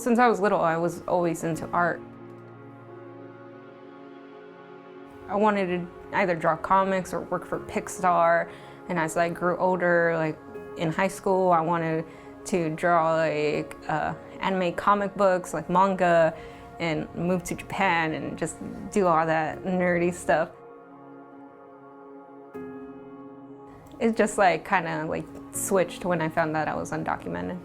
Since I was little, I was always into art. I wanted to either draw comics or work for Pixar, and as I grew older, like in high school, I wanted to draw like anime comic books, like manga, and move to Japan and just do all that nerdy stuff. It just like kind of like switched when I found that I was undocumented.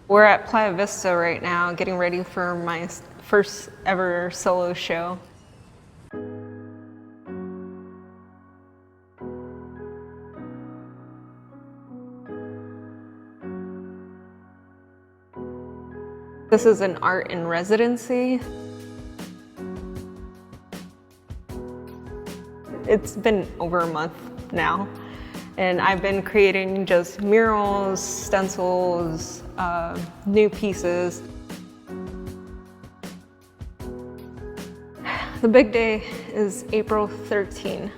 We're at Playa Vista right now, getting ready for my first ever solo show. This is an art in residency. It's been over a month now, and I've been creating just murals, stencils, new pieces. The big day is April 13.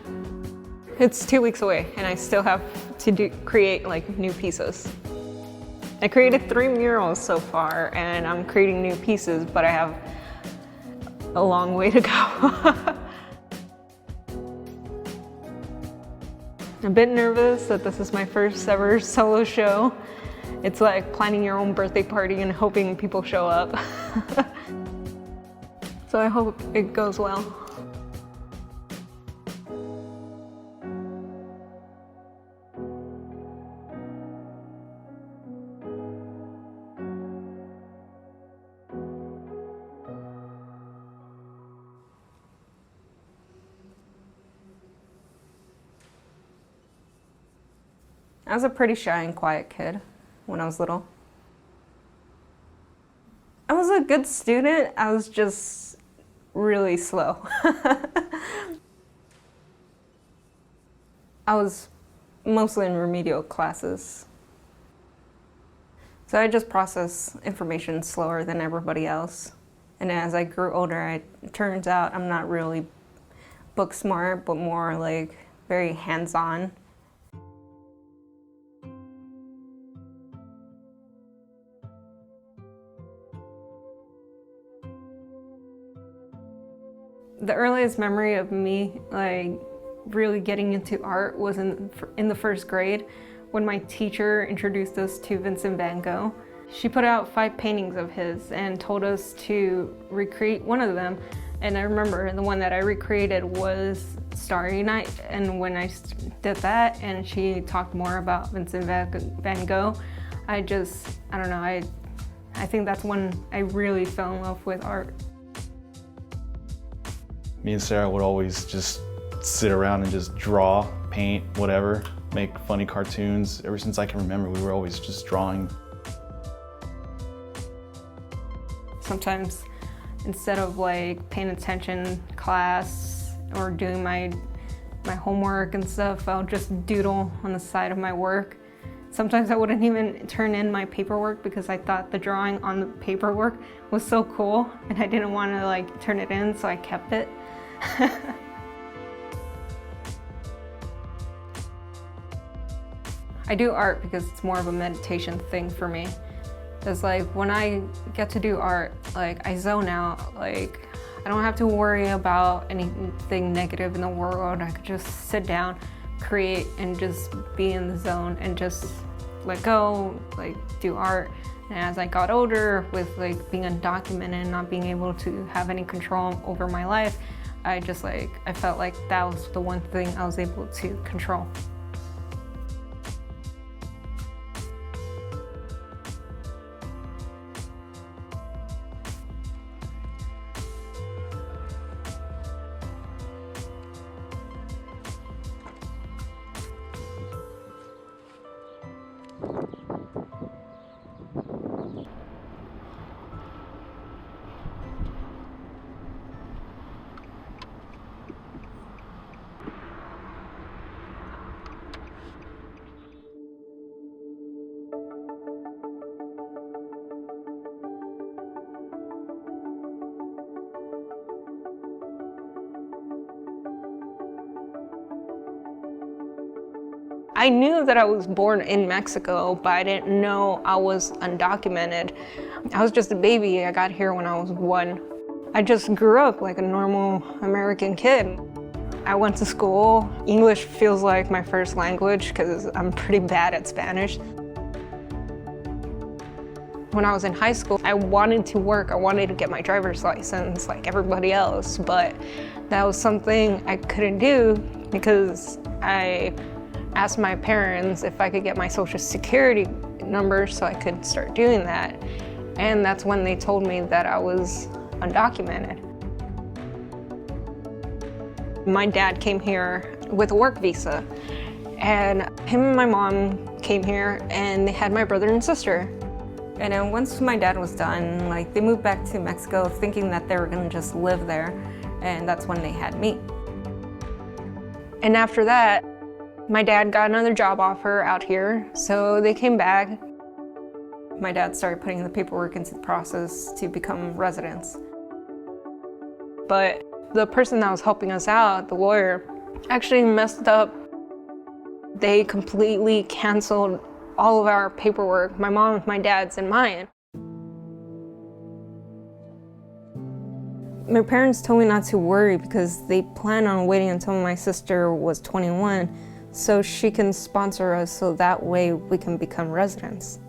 It's 2 weeks away, and I still have to create like new pieces. I created 3 murals so far, and I'm creating new pieces, but I have a long way to go. I'm a bit nervous that this is my first ever solo show. It's like planning your own birthday party and hoping people show up. So I hope it goes well. I was a pretty shy and quiet kid when I was little. I was a good student, I was just really slow. I was mostly in remedial classes. So I just process information slower than everybody else. And as I grew older, it turns out I'm not really book smart, but more like very hands-on. The earliest memory of me like really getting into art was in the first grade when my teacher introduced us to Vincent van Gogh. She put out 5 paintings of his and told us to recreate one of them. And I remember the one that I recreated was Starry Night. And when I did that and she talked more about Vincent van Gogh, I don't know, I think that's when I really fell in love with art. Me and Sara would always just sit around and just draw, paint, whatever, make funny cartoons. Ever since I can remember, we were always just drawing. Sometimes instead of like paying attention in class or doing my homework and stuff, I'll just doodle on the side of my work. Sometimes I wouldn't even turn in my paperwork because I thought the drawing on the paperwork was so cool and I didn't want to like turn it in, so I kept it. I do art because it's more of a meditation thing for me. It's like when I get to do art, like I zone out, like I don't have to worry about anything negative in the world. I could just sit down, create, and just be in the zone and just let go, like do art. And as I got older with like being undocumented and not being able to have any control over my life, I felt like that was the one thing I was able to control. I knew that I was born in Mexico, but I didn't know I was undocumented. I was just a baby. I got here when I was 1. I just grew up like a normal American kid. I went to school. English feels like my first language because I'm pretty bad at Spanish. When I was in high school, I wanted to work. I wanted to get my driver's license like everybody else, but that was something I couldn't do because I asked my parents if I could get my social security number so I could start doing that. And that's when they told me that I was undocumented. My dad came here with a work visa, and him and my mom came here and they had my brother and sister. And then once my dad was done, like, they moved back to Mexico thinking that they were gonna just live there, and that's when they had me. And after that, my dad got another job offer out here, so they came back. My dad started putting the paperwork into the process to become residents. But the person that was helping us out, the lawyer, actually messed up. They completely canceled all of our paperwork, my mom's, my dad's, and mine. My parents told me not to worry because they plan on waiting until my sister was 21 so she can sponsor us so that way we can become residents.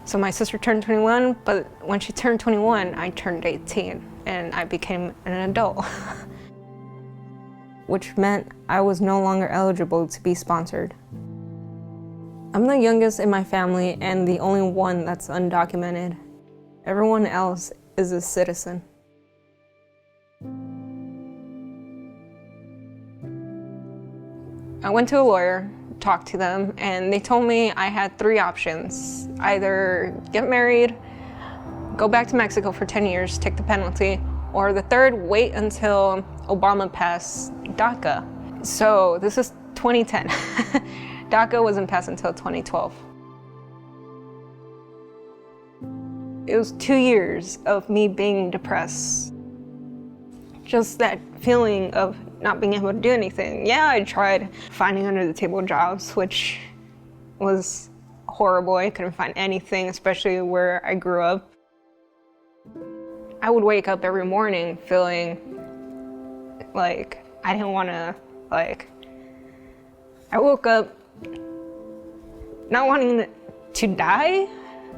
So my sister turned 21, but when she turned 21, I turned 18 and I became an adult. Which meant I was no longer eligible to be sponsored. I'm the youngest in my family and the only one that's undocumented. Everyone else is a citizen. I went to a lawyer, talked to them, and they told me I had 3 options. Either get married, go back to Mexico for 10 years, take the penalty, or the third, wait until Obama passed DACA. So this is 2010. DACA wasn't passed until 2012. It was 2 years of me being depressed. Just that feeling of not being able to do anything. Yeah, I tried finding under the table jobs, which was horrible. I couldn't find anything, especially where I grew up. I would wake up every morning feeling like I didn't want to, I woke up not wanting to die,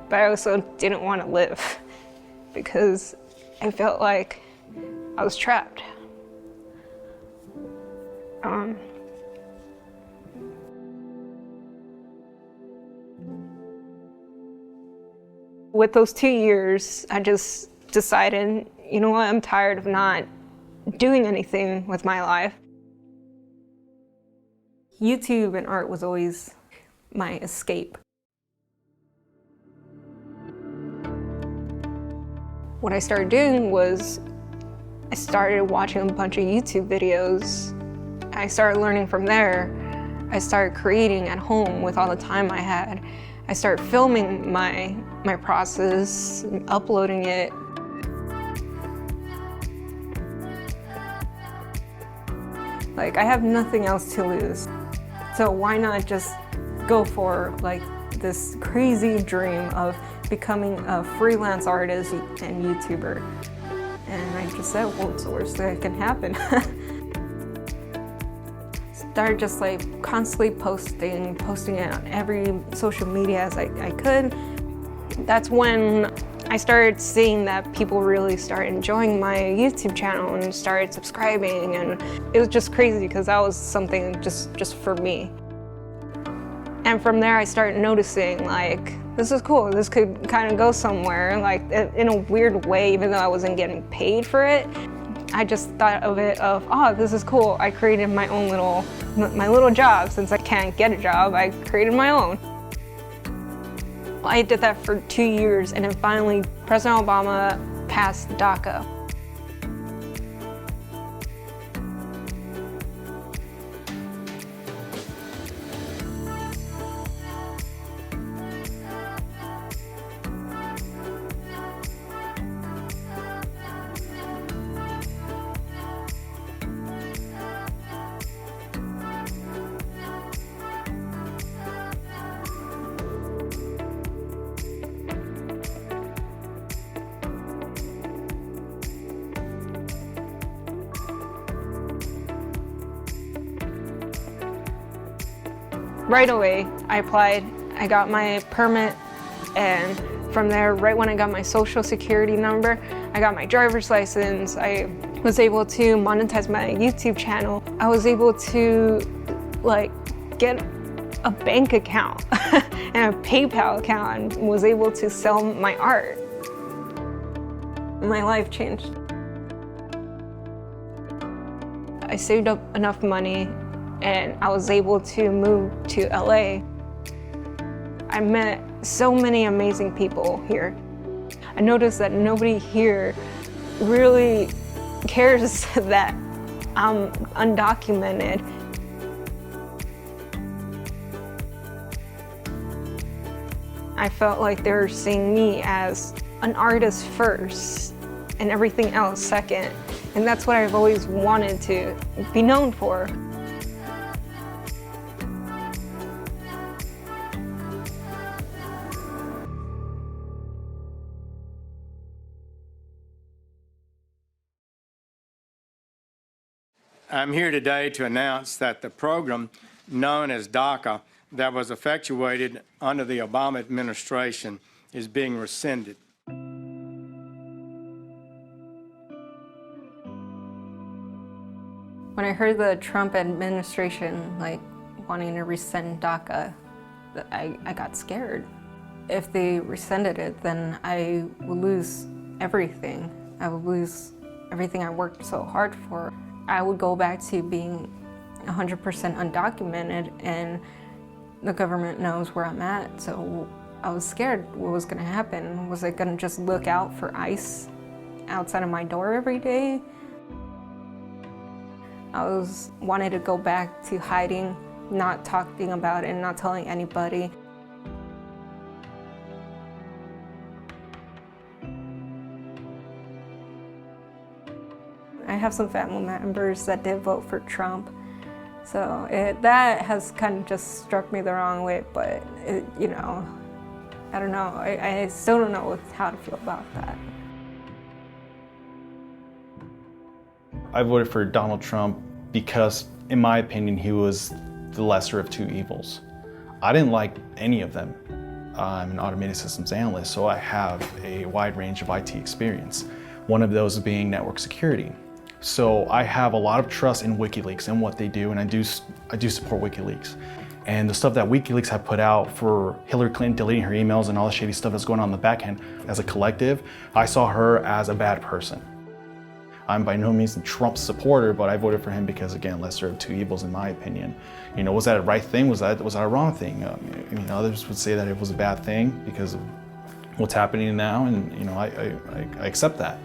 but I also didn't want to live because I felt like I was trapped. With those 2 years, I just decided, you know what, I'm tired of not doing anything with my life. YouTube and art was always my escape. What I started doing was I started watching a bunch of YouTube videos. I started learning from there. I started creating at home with all the time I had. I started filming my process, uploading it. Like, I have nothing else to lose. So why not just go for like this crazy dream of becoming a freelance artist and YouTuber? And I just said, well, it's the worst that can happen. Started just like constantly posting it on every social media as I could. That's when I started seeing that people really started enjoying my YouTube channel and started subscribing, and it was just crazy because that was something just for me. And from there I started noticing, like, this is cool, this could kind of go somewhere, like in a weird way, even though I wasn't getting paid for it. I just thought of it of, oh, this is cool. I created my own little job. Since I can't get a job, I created my own. I did that for 2 years, and then finally President Obama passed DACA. Right away, I applied, I got my permit, and from there, right when I got my social security number, I got my driver's license, I was able to monetize my YouTube channel. I was able to get a bank account and a PayPal account and was able to sell my art. My life changed. I saved up enough money and I was able to move to LA. I met so many amazing people here. I noticed that nobody here really cares that I'm undocumented. I felt like they were seeing me as an artist first and everything else second. And that's what I've always wanted to be known for. I'm here today to announce that the program known as DACA that was effectuated under the Obama administration is being rescinded. When I heard the Trump administration wanting to rescind DACA, I got scared. If they rescinded it, then I would lose everything. I would lose everything I worked so hard for. I would go back to being 100% undocumented, and the government knows where I'm at, so I was scared what was gonna happen. Was I gonna just look out for ICE outside of my door every day? I wanted to go back to hiding, not talking about it, not telling anybody. I have some family members that did vote for Trump, so that has kind of just struck me the wrong way, but I don't know. I still don't know how to feel about that. I voted for Donald Trump because, in my opinion, he was the lesser of two evils. I didn't like any of them. I'm an automated systems analyst, so I have a wide range of IT experience. One of those being network security. So I have a lot of trust in WikiLeaks and what they do, and I do support WikiLeaks. And the stuff that WikiLeaks have put out for Hillary Clinton deleting her emails and all the shady stuff that's going on in the back end, as a collective, I saw her as a bad person. I'm by no means a Trump supporter, but I voted for him because, again, lesser of two evils in my opinion. Was that a right thing? Was that a wrong thing? Others would say that it was a bad thing because of what's happening now, and I accept that.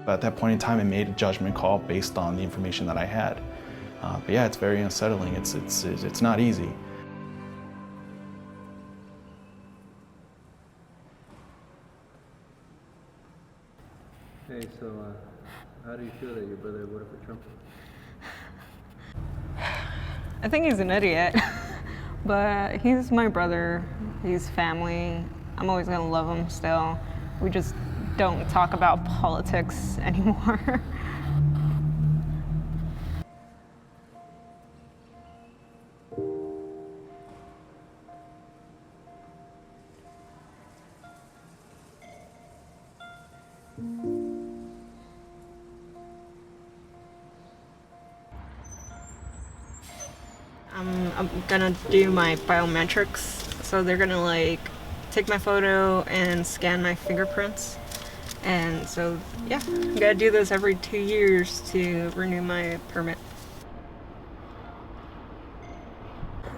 But at that point in time, I made a judgment call based on the information that I had. But yeah, it's very unsettling. It's not easy. Hey, so how do you feel that your brother voted for Trump? I think he's an idiot, but he's my brother, he's family. I'm always gonna love him still. We just don't talk about politics anymore. I'm gonna do my biometrics, so they're gonna take my photo and scan my fingerprints, and so yeah, I gotta do this every 2 years to renew my permit.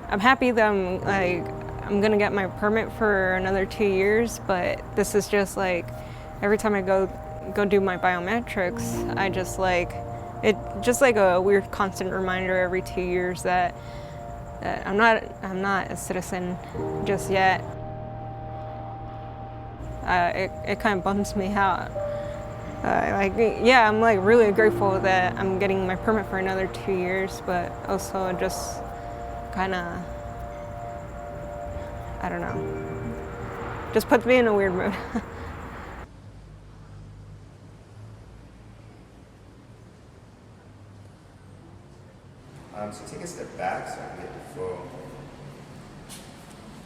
I'm happy that I'm gonna get my permit for another 2 years, but this is just every time I go do my biometrics, I just it just a weird constant reminder every 2 years that I'm not a citizen just yet. It kind of bums me out. Yeah, I'm really grateful that I'm getting my permit for another 2 years, but also just kind of, I don't know, just puts me in a weird mood. So take a step back so I can get the full.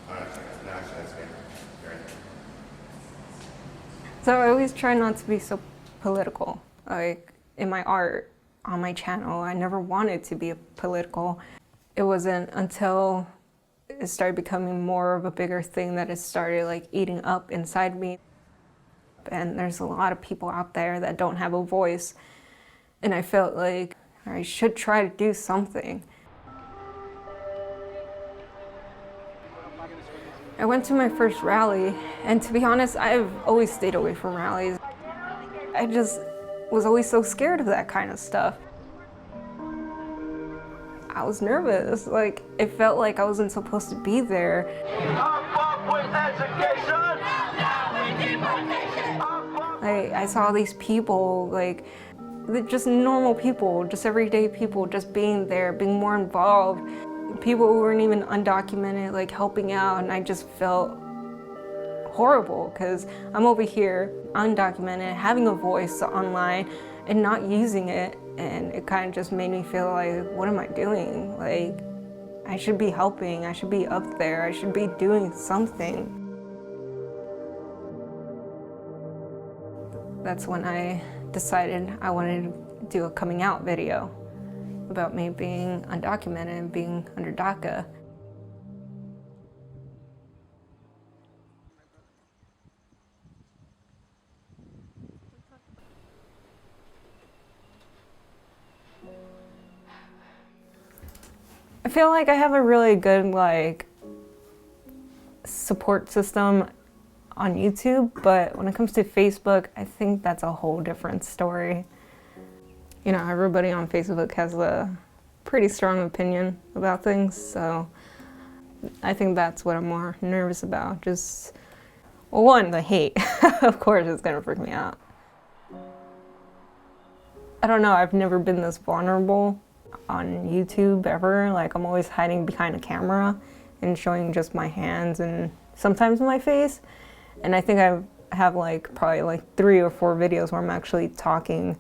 Oh, no, actually, that's good. You're right. So I always try not to be so political. Like in my art, on my channel, I never wanted to be political. It wasn't until it started becoming more of a bigger thing that it started like eating up inside me. And there's a lot of people out there that don't have a voice. And I felt like I should try to do something. I went to my first rally, and to be honest, I've always stayed away from rallies. I just was always so scared of that kind of stuff. I was nervous, like it felt like I wasn't supposed to be there. I saw these people, like just normal people, just everyday people, just being there, being more involved. People who weren't even undocumented, like helping out, and I just felt horrible because I'm over here, undocumented, having a voice online and not using it, and it kind of just made me feel like, what am I doing? Like, I should be helping, I should be up there, I should be doing something. That's when I decided I wanted to do a coming out video about me being undocumented and being under DACA. I feel like I have a really good support system on YouTube, but when it comes to Facebook, I think that's a whole different story. You know, everybody on Facebook has a pretty strong opinion about things, so I think that's what I'm more nervous about. Just, well, one, the hate. Of course, it's gonna freak me out. I don't know, I've never been this vulnerable on YouTube ever. Like, I'm always hiding behind a camera and showing just my hands and sometimes my face. And I think I have probably 3 or 4 videos where I'm actually talking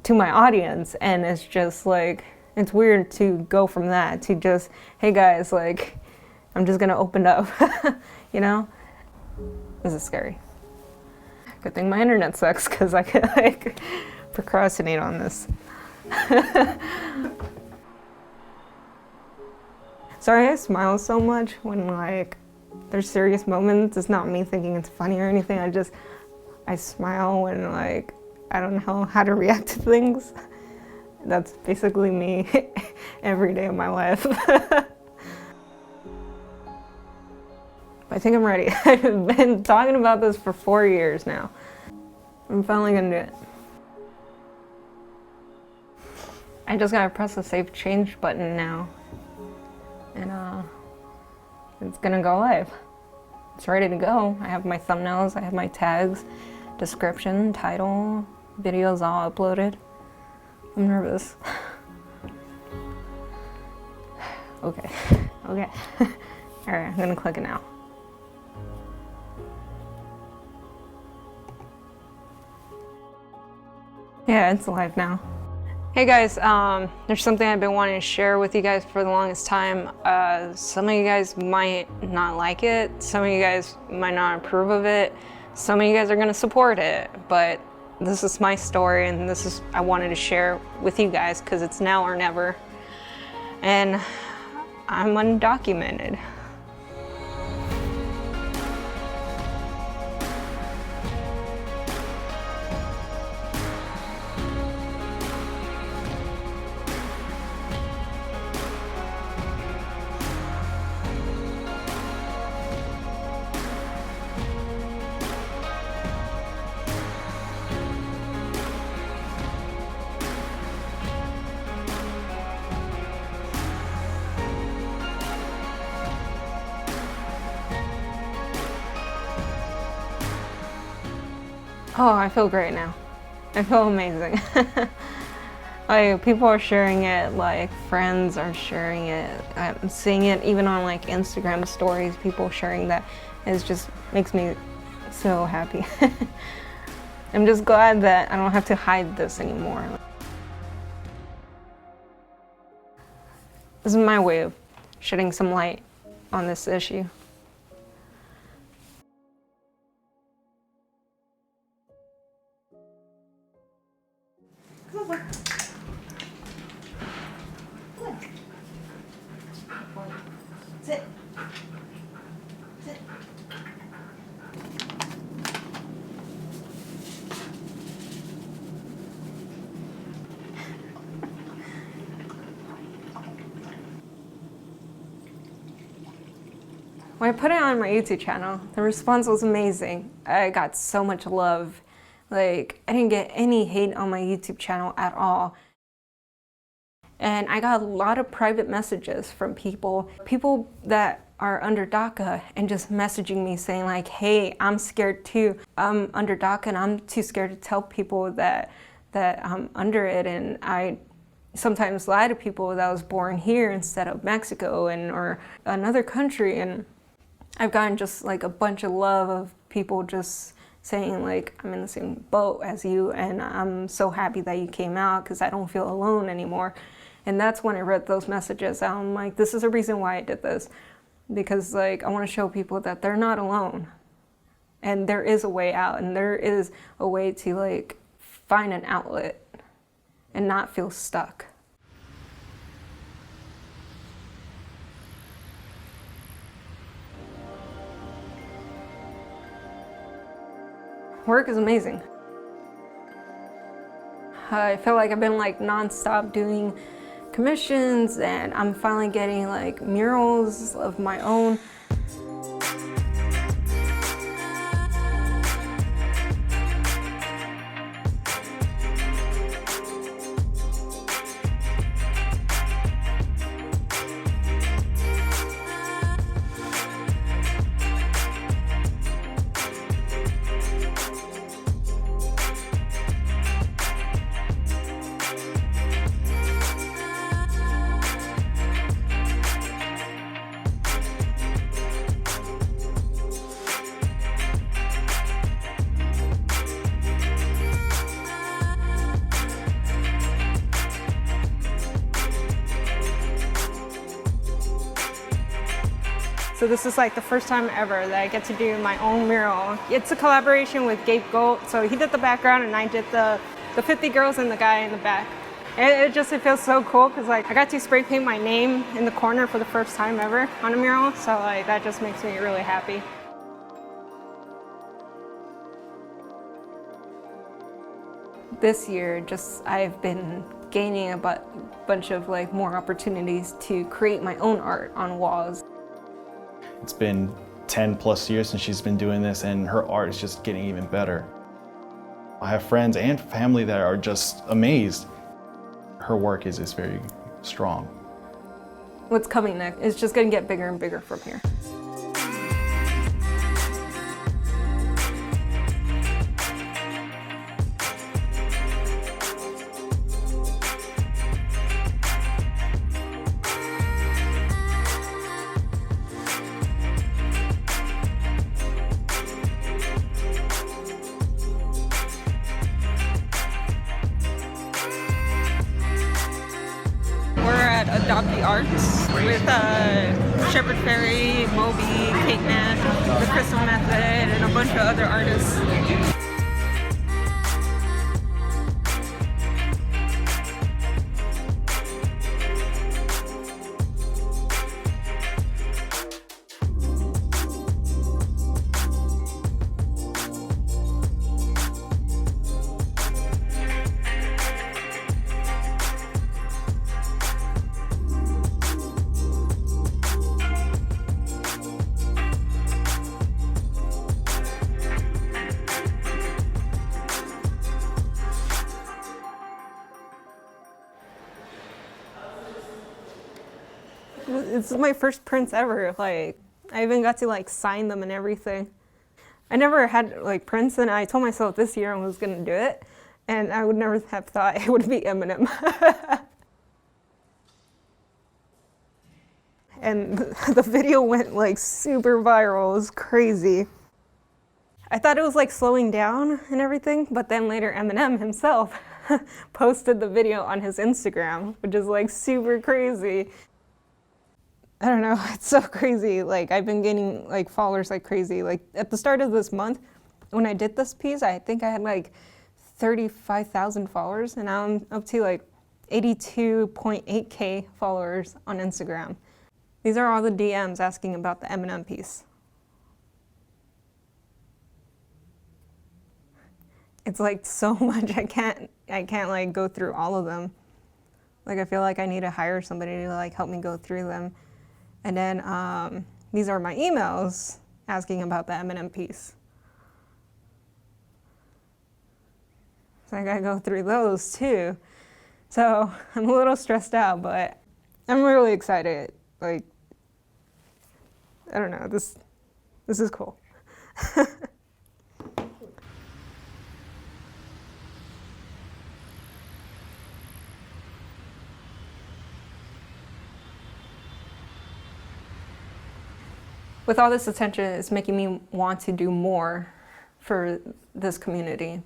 to my audience, and it's just like, it's weird to go from that to just, hey guys, like, I'm just gonna open up, you know? This is scary. Good thing my internet sucks, because I could procrastinate on this. Sorry I smile so much when there's serious moments. It's not me thinking it's funny or anything. I smile when I don't know how to react to things. That's basically me every day of my life. I think I'm ready. I've been talking about this for 4 years now. I'm finally gonna do it. I just gotta press the save change button now. And it's gonna go live. It's ready to go. I have my thumbnails, I have my tags, description, title, videos all uploaded. I'm nervous. Okay. All right, I'm gonna click it now. Yeah, it's live now. Hey guys, there's something I've been wanting to share with you guys for the longest time. Some of you guys might not like it, some of you guys might not approve of it, some of you guys are gonna support it, but this is my story and I wanted to share with you guys because it's now or never. And I'm undocumented. Oh, I feel great now. I feel amazing. People are sharing it, friends are sharing it. I'm seeing it even on Instagram stories, people sharing that. It just makes me so happy. I'm just glad that I don't have to hide this anymore. This is my way of shedding some light on this issue. Sit. Sit. When I put it on my YouTube channel, the response was amazing. I got so much love. Like, I didn't get any hate on my YouTube channel at all. And I got a lot of private messages from people that are under DACA and just messaging me saying like, hey, I'm scared too. I'm under DACA and I'm too scared to tell people that I'm under it. And I sometimes lie to people that I was born here instead of Mexico or another country. And I've gotten just like a bunch of love of people just saying like, I'm in the same boat as you and I'm so happy that you came out because I don't feel alone anymore. And that's when I read those messages. I'm like, this is the reason why I did this. Because like, I want to show people that they're not alone. And there is a way out and there is a way to like find an outlet and not feel stuck. Work is amazing. I feel like I've been like nonstop doing commissions and I'm finally getting like murals of my own. So this is like the first time ever that I get to do my own mural. It's a collaboration with Gabe Gold. So he did the background and I did the 50 girls and the guy in the back. It feels so cool because like I got to spray paint my name in the corner for the first time ever on a mural. So like that just makes me really happy. This year, I've been gaining a bunch of like more opportunities to create my own art on walls. It's been 10 plus years since she's been doing this and her art is just getting even better. I have friends and family that are just amazed. Her work is very strong. What's coming next is just gonna get bigger and bigger from here. Adopt the Arts with Shepard Fairey, Moby, Kate Nash, the Crystal Method, and a bunch of other artists. It's my first prints ever. Like, I even got to like sign them and everything. I never had like prints, and I told myself this year I was gonna do it, and I would never have thought it would be Eminem. And the video went like super viral. It was crazy. I thought it was like slowing down and everything, but then later Eminem himself posted the video on his Instagram, which is like super crazy. I don't know, it's so crazy. Like, I've been gaining like followers like crazy. Like, at the start of this month, when I did this piece, I think I had like 35,000 followers, and now I'm up to like 82.8K followers on Instagram. These are all the DMs asking about the Eminem piece. It's like so much, I can't like go through all of them. Like, I feel like I need to hire somebody to like help me go through them. And then these are my emails asking about the Eminem piece. So I gotta go through those too. So I'm a little stressed out, but I'm really excited. Like, I don't know, this is cool. With all this attention, it's making me want to do more for this community.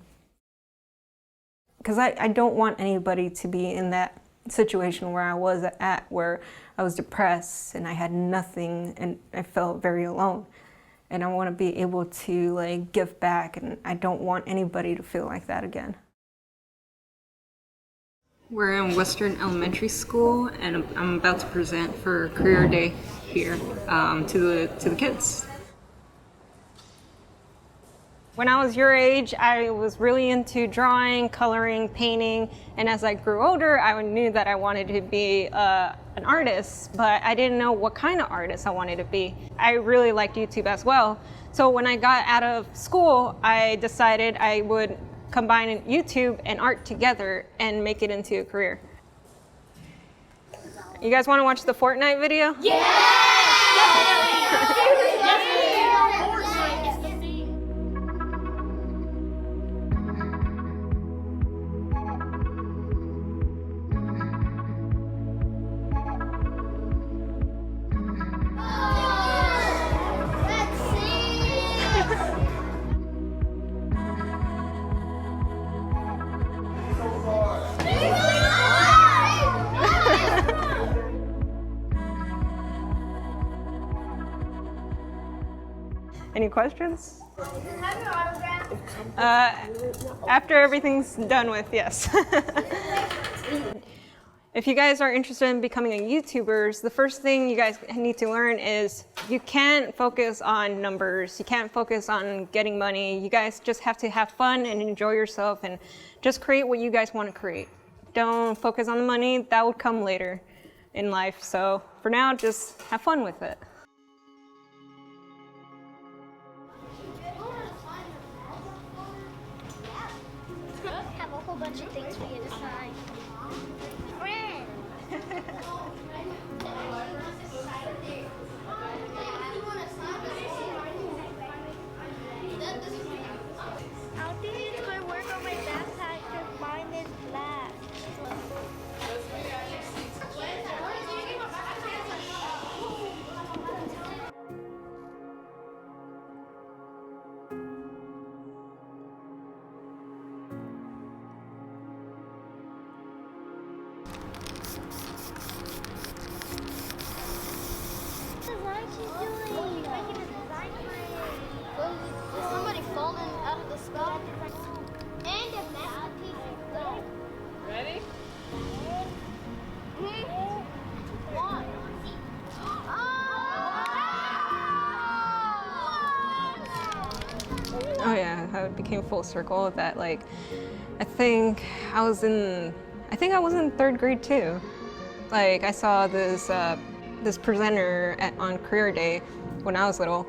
Because I don't want anybody to be in that situation where I was at, where I was depressed and I had nothing and I felt very alone. And I want to be able to like give back, and I don't want anybody to feel like that again. We're in Western Elementary School, and I'm about to present for Career Day here to the kids. When I was your age, I was really into drawing, coloring, painting, and as I grew older, I knew that I wanted to be an artist, but I didn't know what kind of artist I wanted to be. I really liked YouTube as well, so when I got out of school, I decided I would combine YouTube and art together and make it into a career. You guys want to watch the Fortnite video? Yeah! Any questions? After everything's done with, yes. If you guys are interested in becoming a YouTuber, the first thing you guys need to learn is you can't focus on numbers. You can't focus on getting money. You guys just have to have fun and enjoy yourself and just create what you guys want to create. Don't focus on the money. That would come later in life. So for now, just have fun with it. Have a whole bunch of things for you to sign. Friend. I'll do my work on my backpack because mine is black. Somebody falling out of the sky. And a masterpiece is good. Ready? One. Oh yeah, how it became full circle. That like, I think I was in third grade too. Like, I saw this this presenter on Career Day when I was little,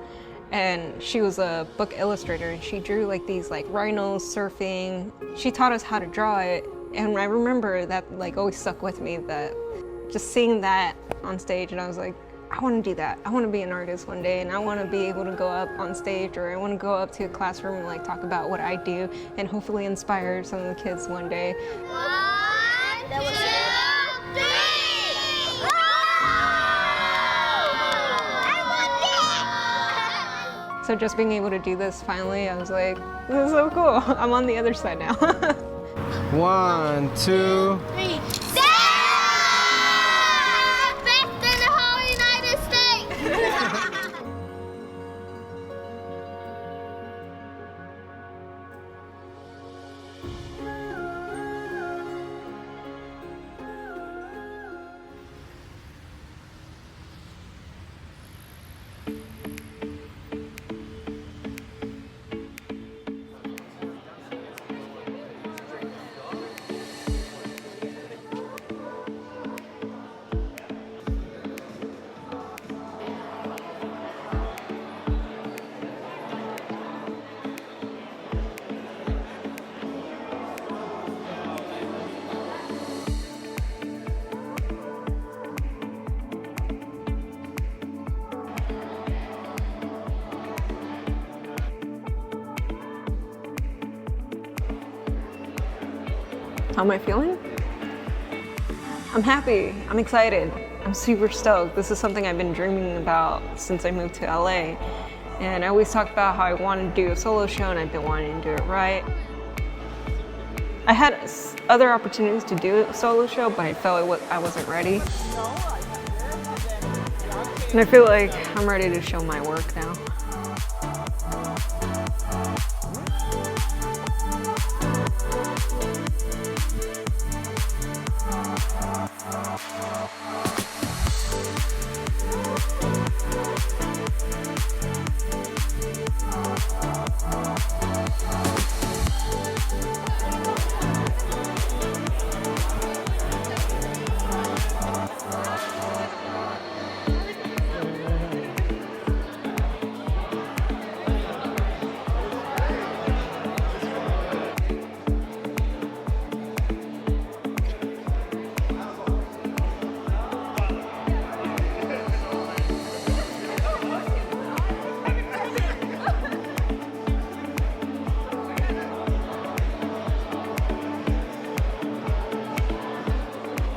and she was a book illustrator, and she drew like these like rhinos surfing. She taught us how to draw it, and I remember that like always stuck with me, that just seeing that on stage, and I was like, I want to do that. I want to be an artist one day, and I want to be able to go up on stage, or I want to go up to a classroom and like talk about what I do and hopefully inspire some of the kids one day. 1, 2, 3. So just being able to do this finally, I was like, this is so cool. I'm on the other side now. 1, 2, 3. Best in the whole United How am I feeling? I'm happy, I'm excited, I'm super stoked. This is something I've been dreaming about since I moved to LA. And I always talk about how I wanted to do a solo show and I've been wanting to do it right. I had other opportunities to do a solo show, but I felt I wasn't ready. And I feel like I'm ready to show my work now.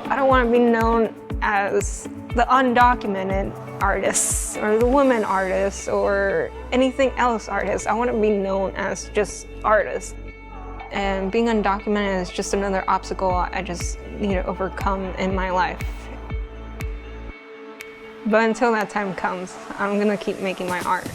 I don't want to be known as the undocumented artists or the women artists or anything else artists. I want to be known as just artists. And being undocumented is just another obstacle I just need to overcome in my life. But until that time comes, I'm gonna keep making my art.